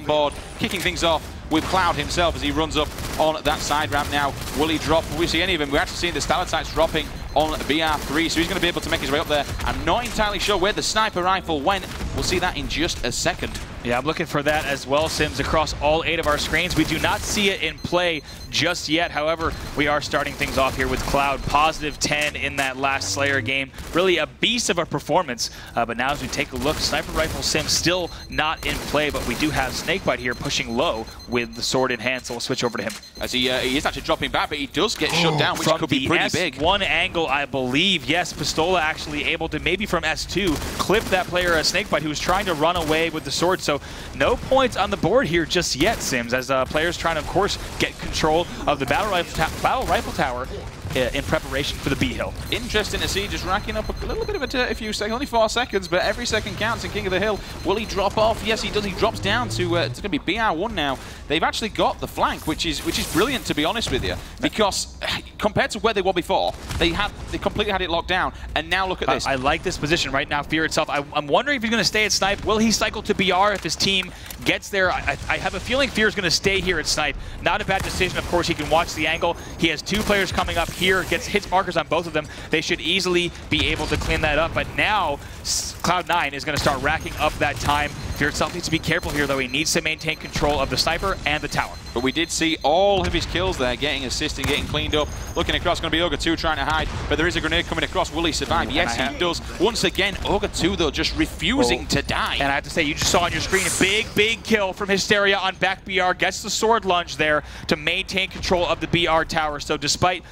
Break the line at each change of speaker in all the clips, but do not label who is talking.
open board, kicking things off with Cloud himself as he runs up on that side ramp now. Will he drop? Will we see any of him? We're actually seeing the stalactites dropping on BR3, so he's going to be able to make his way up there. I'm not entirely sure where the sniper rifle went. We'll see that in just a second.
Yeah, I'm looking for that as well, Sims, across all 8 of our screens. We do not see it in play just yet. However, we are starting things off here with Cloud. Positive 10 in that last Slayer game. Really a beast of a performance. But now as we take a look, sniper rifle Sims still not in play, but we do have Snakebite here pushing low with the sword in hand, so we'll switch over to him.
As he is actually dropping back, but he does get shut down, which could be pretty big.
From the S1 angle, I believe, yes, Pistola actually able to, maybe from S2, clip that player, Snakebite, who was trying to run away with the sword. So no points on the board here just yet, Sims, as players trying to, of course, get control of the battle rifle tower in preparation for the B hill.
Interesting to see, just racking up a little bit of a few seconds, only 4 seconds, but every second counts in King of the Hill. Will he drop off? Yes, he does. He drops down to it's going to be BR1 now. They've actually got the flank, which is brilliant, to be honest with you, because compared to where they were before, they completely had it locked down, and now look at this.
I like this position right now. Fear itself. I'm wondering if he's going to stay at Snipe. Will he cycle to BR if his team gets there? I have a feeling Fear is going to stay here at Snipe. Not a bad decision. Of course, he can watch the angle. He has 2 players coming up here. Gets hits markers on both of them. They should easily be able to clean that up. But now Cloud9 is going to start racking up that time. Fear itself needs to be careful here, though. He needs to maintain control of the sniper and the tower.
But we did see all of his kills there, getting assisted, getting cleaned up. Looking across, going to be Ogre 2 trying to hide, but there is a grenade coming across. Will he survive? Yes, he does. Once again, Ogre 2, though, just refusing to die.
And I have to say, you just saw on your screen a big kill from Hysteria on back BR. Gets the sword lunge there to maintain control of the BR tower. So despite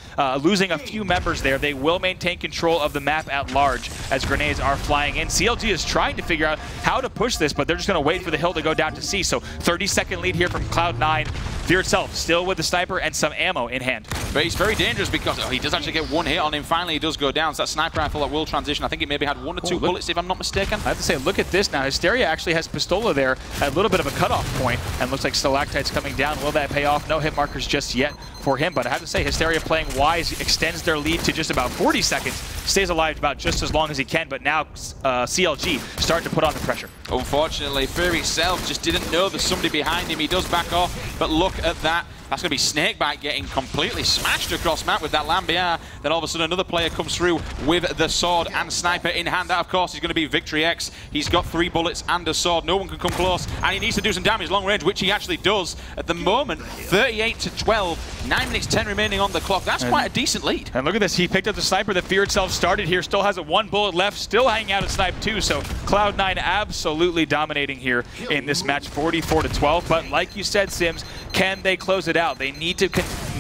losing a few members there, they will maintain control of the map at large as grenades are flying in. CLG is trying to figure out how to push this, but they're just going to wait for the hill to go down to C. So 30-second lead here from Cloud9. Fear itself still with the sniper and some ammo in hand.
But he's very dangerous because he does actually get 1 hit on him. Finally, he does go down. So that sniper rifle that will transition. I think it maybe had 1 or 2 bullets, if I'm not mistaken.
I have to say, look at this now. Hysteria actually has Pistola there at a little bit of a cutoff point, and looks like Stalactite's coming down. Will that pay off? No hit markers just yet for him, but I have to say, Hysteria playing wise, extends their lead to just about 40 seconds, stays alive about just as long as he can, but now CLG starting to put on the pressure.
Unfortunately, Fear himself just didn't know there's somebody behind him. He does back off, but look at that. That's going to be Snakebite getting completely smashed across map with that Lambiar. Then all of a sudden another player comes through with the sword and sniper in hand. That, of course, is going to be Victory X. He's got 3 bullets and a sword. No one can come close, and he needs to do some damage long range, which he actually does. At the moment, 38-12, 9 minutes 10 remaining on the clock. That's quite a decent lead.
And look at this. He picked up the sniper. The Fear itself started here. Still has a 1 bullet left. Still hanging out at Snipe 2. So Cloud9 absolutely dominating here in this match, 44-12. But like you said, Sims, can they close it out? They need to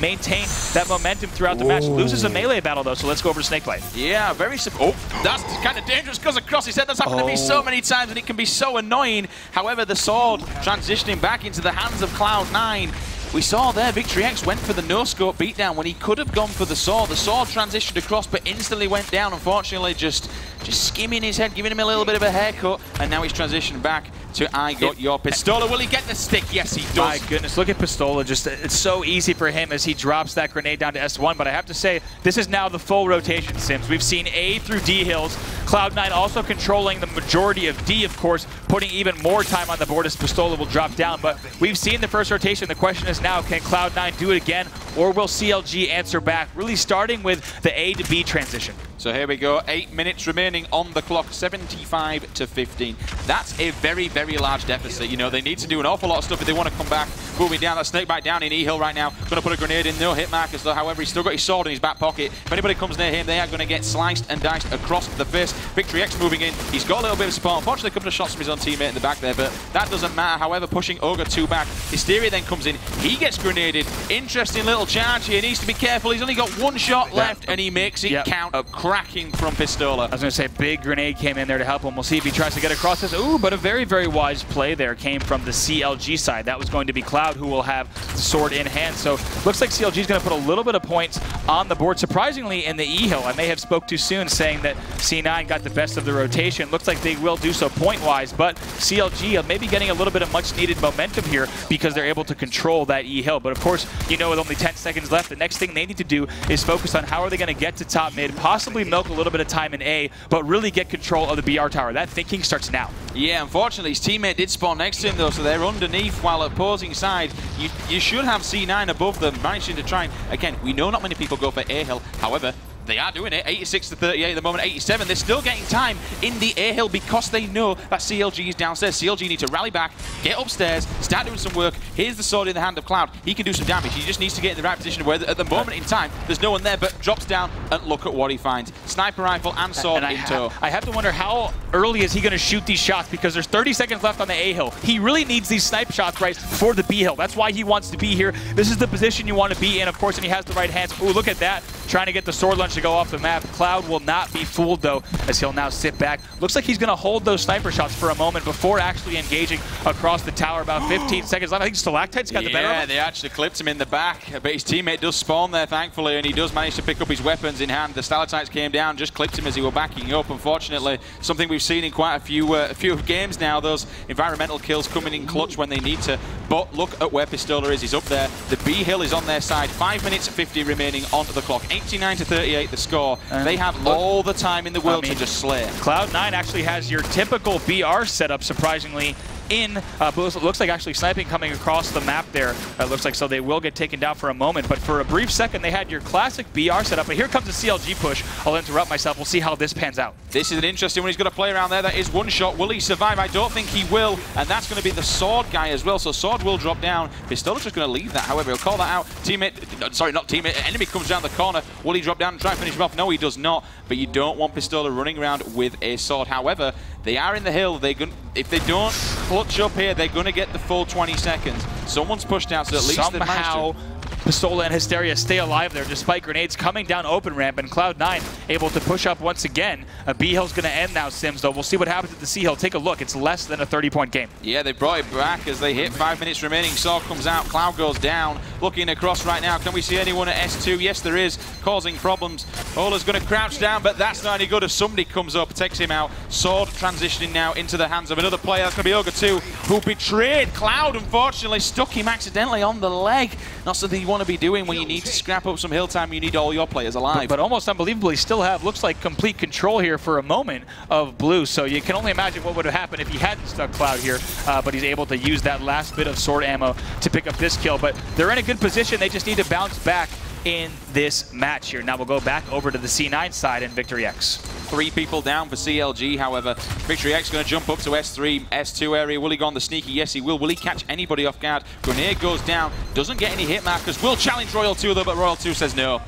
maintain that momentum throughout the match. Loses a melee battle, though, so let's go over to Snakebite.
Yeah, very simple. Oh, that's kind of dangerous because across his head. That's happened to me so many times, and it can be so annoying. However, the sword transitioning back into the hands of Cloud9. We saw there, Victory X went for the no-scope beatdown when he could have gone for the sword. The sword transitioned across, but instantly went down, unfortunately, just skimming his head, giving him a little bit of a haircut, and now he's transitioned back to I got your Pistola. Will he get the stick? Yes, he does.
My goodness, look at Pistola. Just it's so easy for him as he drops that grenade down to S1, but I have to say, this is now the full rotation, Sims. We've seen A through D hills. Cloud9 also controlling the majority of D, of course, putting even more time on the board as Pistola will drop down, but we've seen the first rotation. The question is now, can Cloud9 do it again, or will CLG answer back? Really starting with the A to B transition.
So here we go, 8 minutes remaining on the clock, 75-15. That's a very, very large deficit. You know, they need to do an awful lot of stuff if they want to come back. Moving down, that Snakebite down in E-Hill right now. Going to put a grenade in, no hit markers though. However, he's still got his sword in his back pocket. If anybody comes near him, they are going to get sliced and diced across the face. Victory X moving in. He's got a little bit of support. Unfortunately, a couple of shots from his own teammate in the back there, but that doesn't matter. However, pushing Ogre 2 back. Hysteria then comes in. He gets grenaded. Interesting little charge here. Needs to be careful. He's only got 1 shot left, and he makes it count. Cracking from Pistola. I
was going to say, big grenade came in there to help him. We'll see if he tries to get across this. Ooh, but a very, very wise play there came from the CLG side. That was going to be Cloud, who will have the sword in hand. So looks like CLG is going to put a little bit of points on the board. Surprisingly, in the E-Hill, I may have spoke too soon saying that C9 got the best of the rotation. Looks like they will do so point-wise, but CLG maybe getting a little bit of much-needed momentum here because they're able to control that E-Hill. But of course, you know, with only 10 seconds left, the next thing they need to do is focus on how are they going to get to top mid, possibly probably milk a little bit of time in A, but really get control of the BR tower. That thinking starts now.
Yeah, unfortunately, his teammate did spawn next to him, though, so they're underneath, while opposing side, you should have C9 above them, managing to try and, again, we know not many people go for A hill, however, they are doing it, 86 to 38 at the moment, 87. They're still getting time in the A hill because they know that CLG is downstairs. CLG need to rally back, get upstairs, start doing some work. Here's the sword in the hand of Cloud. He can do some damage. He just needs to get in the right position where at the moment in time, there's no one there, but drops down and look at what he finds. Sniper rifle and sword in tow.
I have to wonder how early is he going to shoot these shots because there's 30 seconds left on the A hill. He really needs these snipe shots right for the B hill. That's why he wants to be here. This is the position you want to be in, of course, and he has the right hands. Ooh, look at that. Trying to get the sword launch to go off the map. Cloud will not be fooled, though, as he'll now sit back. Looks like he's going to hold those sniper shots for a moment before actually engaging across the tower. About 15 seconds left. I think Stalactite's got the better of him.
Yeah, they actually clipped him in the back, but his teammate does spawn there, thankfully, and he does manage to pick up his weapons in hand. The Stalactites came down, just clipped him as he were backing up. Unfortunately, something we've seen in quite a few games now, those environmental kills coming in clutch when they need to. But look at where Pistola is. He's up there. The B hill is on their side. 5 minutes 50 remaining onto the clock. 89 to 38 the score. They have all the time in the world to just slay.
Cloud9 actually has your typical BR setup, surprisingly, but it looks like actually sniping coming across the map there. It looks like so they will get taken down for a moment, but for a brief second they had your classic BR setup. But here comes the CLG push. I'll interrupt myself. We'll see how this pans out.
This is an interesting one. He's got to play around there. That is one shot. Will he survive? I don't think he will, and that's going to be the sword guy as well. So sword will drop down. Pistola's just going to leave that. However, he'll call that out. Teammate, sorry, not teammate. Enemy comes down the corner. Will he drop down and try and finish him off? No, he does not. But you don't want Pistola running around with a sword. However, they are in the hill. If they don't clutch up here, they're going to get the full 20 seconds. Someone's pushed out, so at least
somehow Pistola and Hysteria stay alive there despite grenades coming down open ramp, and Cloud9 able to push up once again. B hill's going to end now, Sims, though. We'll see what happens at the C hill. Take a look. It's less than a 30-point game.
Yeah, they brought it back as they hit 5 minutes remaining. Sword comes out. Cloud goes down. Looking across right now. Can we see anyone at S2? Yes, there is. Causing problems. Ola's going to crouch down, but that's not any good as somebody comes up, takes him out. Sword transitioning now into the hands of another player. That's going to be Ogre 2, who betrayed Cloud, unfortunately. Stuck him accidentally on the leg. Not something you want to be doing when you need to scrap up some hill time. You need all your players alive.
But almost unbelievably still have, looks like, complete control here for a moment of blue. So you can only imagine what would have happened if he hadn't stuck Cloud here. But he's able to use that last bit of sword ammo to pick up this kill. But they're in a good position. They just need to bounce back in this match here. Now we'll go back over to the C9 side and Victory X.
3 people down for CLG, however. Victory X going to jump up to S3, S2 area. Will he go on the sneaky? Yes, he will. Will he catch anybody off guard? Grenade goes down. Doesn't get any hit markers. Will challenge Royal 2, though, but Royal 2 says no.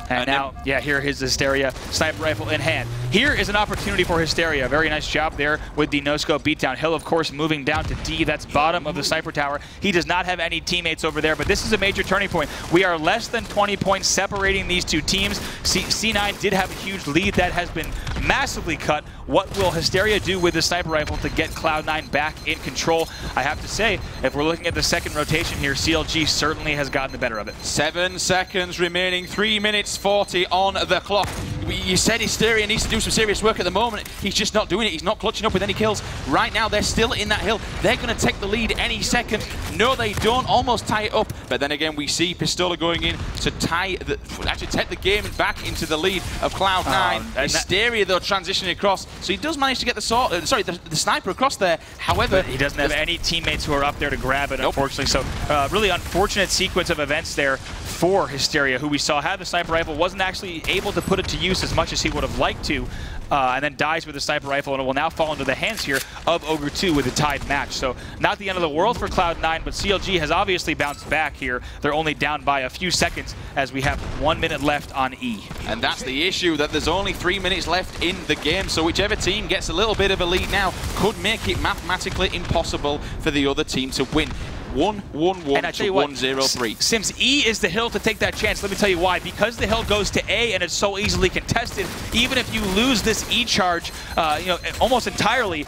And now, yeah, here is Hysteria, sniper rifle in hand. Here is an opportunity for Hysteria. Very nice job there with the no-scope beatdown. Hill, of course, moving down to D. That's bottom of the sniper tower. He does not have any teammates over there, but this is a major turning point. We are less than 20 points separating these two teams. C9 did have a huge lead that has been massively cut. What will Hysteria do with the sniper rifle to get Cloud9 back in control? I have to say, if we're looking at the second rotation here, CLG certainly has gotten the better of it.
7 seconds remaining, 3 minutes 40 on the clock. You said Hysteria needs to do some serious work at the moment. He's just not doing it. He's not clutching up with any kills. Right now, they're still in that hill. They're going to take the lead any second. No, they don't. Almost tie it up. But then again, we see Pistola going in to actually take the game back into the lead of Cloud9. Hysteria, though, transitioning across. So he does manage to get the sniper across there. However,
he doesn't have any teammates who are up there to grab it, unfortunately. So really unfortunate sequence of events there for Hysteria, who we saw had the sniper rifle, wasn't actually able to put it to use as much as he would have liked to, and then dies with the sniper rifle, and it will now fall into the hands here of Ogre 2 with a tied match. So not the end of the world for Cloud9, but CLG has obviously bounced back here. They're only down by a few seconds as we have 1 minute left on E.
And that's the issue, that there's only 3 minutes left in the game, so whichever team gets a little bit of a lead now could make it mathematically impossible for the other team to win. 1-1-1 to 1-0-3.
Sims, E is the hill to take that chance. Let me tell you why. Because the hill goes to A and it's so easily contested, even if you lose this E charge, almost entirely,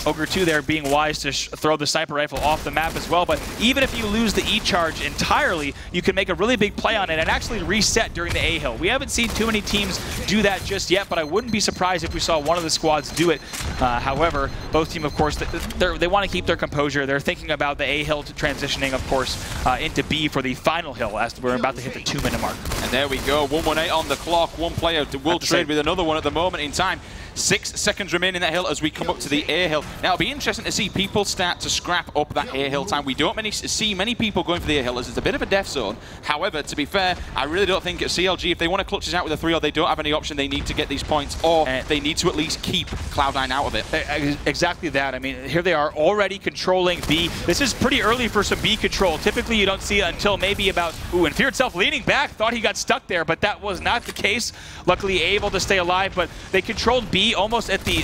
Ogre 2 there being wise to throw the sniper rifle off the map as well, but even if you lose the E charge entirely, you can make a really big play on it and actually reset during the A hill. We haven't seen too many teams do that just yet, but I wouldn't be surprised if we saw one of the squads do it. However, both teams, of course, they want to keep their composure. They're thinking about the A hill to transitioning, of course, into B for the final hill as we're about to hit the 2-minute mark.
And there we go, 118 on the clock. One player will trade with another one at the moment in time. 6 seconds remain in that hill as we come up to the A hill. Now, it'll be interesting to see people start to scrap up that A hill time. We don't see many people going for the A hill as it's a bit of a death zone. However, to be fair, I really don't think at CLG, if they want to clutch us out with a 3-0, they don't have any option. They need to get these points, or they need to at least keep Cloud9 out of it.
Exactly that. I mean, here they are already controlling B. This is pretty early for some B control. Typically, you don't see it until maybe about, and Fear itself leaning back, thought he got stuck there, but that was not the case. Luckily, able to stay alive, but they controlled B almost at the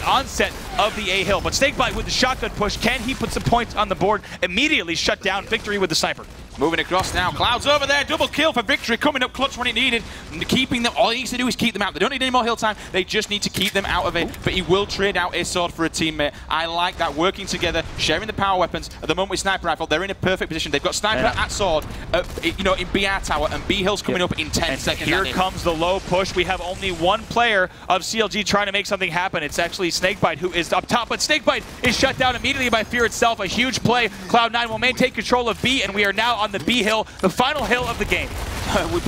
onset of the A hill. But Snakebite with the shotgun push, can he put some points on the board? Immediately shut down Victory with the sniper.
Moving across now, Cloud's over there, double kill for Victory, coming up clutch when it needed, and keeping them, all he needs to do is keep them out. They don't need any more hill time, they just need to keep them out of it, but he will trade out a sword for a teammate. I like that, working together, sharing the power weapons. At the moment with Sniper Rifle, they're in a perfect position. They've got Sniper at sword, in BR tower, and B hill's coming up in 10 seconds.
Here comes the low push. We have only one player of CLG trying to make something happen. It's actually Snakebite who is up top, but Snakebite is shut down immediately by Fear itself. A huge play. Cloud9 will maintain control of B, and we are now on the B hill, the final hill of the game.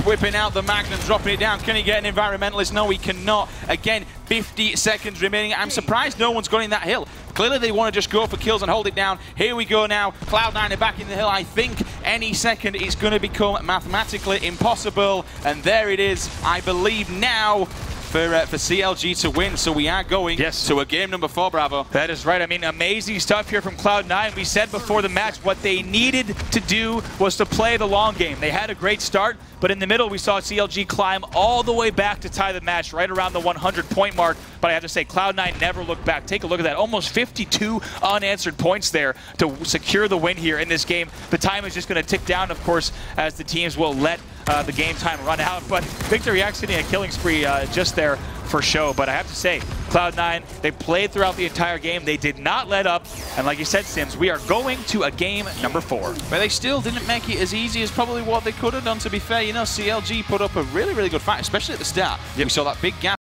Whipping out the Magnum, dropping it down. Can he get an Environmentalist? No, he cannot. Again, 50 seconds remaining. I'm surprised no one's gone in that hill. Clearly they want to just go for kills and hold it down. Here we go now. Cloud9 are back in the hill. I think any second it's going to become mathematically impossible. And there it is, I believe now, for CLG to win. So we are going to a game number 4, Bravo.
That is right. I mean, amazing stuff here from Cloud9. We said before the match what they needed to do was to play the long game. They had a great start, but in the middle we saw CLG climb all the way back to tie the match right around the 100-point mark. But I have to say, Cloud9 never looked back. Take a look at that. Almost 52 unanswered points there to secure the win here in this game. The time is just going to tick down, of course, as the teams will let the game time run out. But Victory actually a killing spree just there for show. But I have to say, Cloud9, they played throughout the entire game. They did not let up. And like you said, Sims, we are going to a game number 4.
But they still didn't make it as easy as probably what they could have done, to be fair. You know, CLG put up a really, really good fight, especially at the start. We saw that big gap.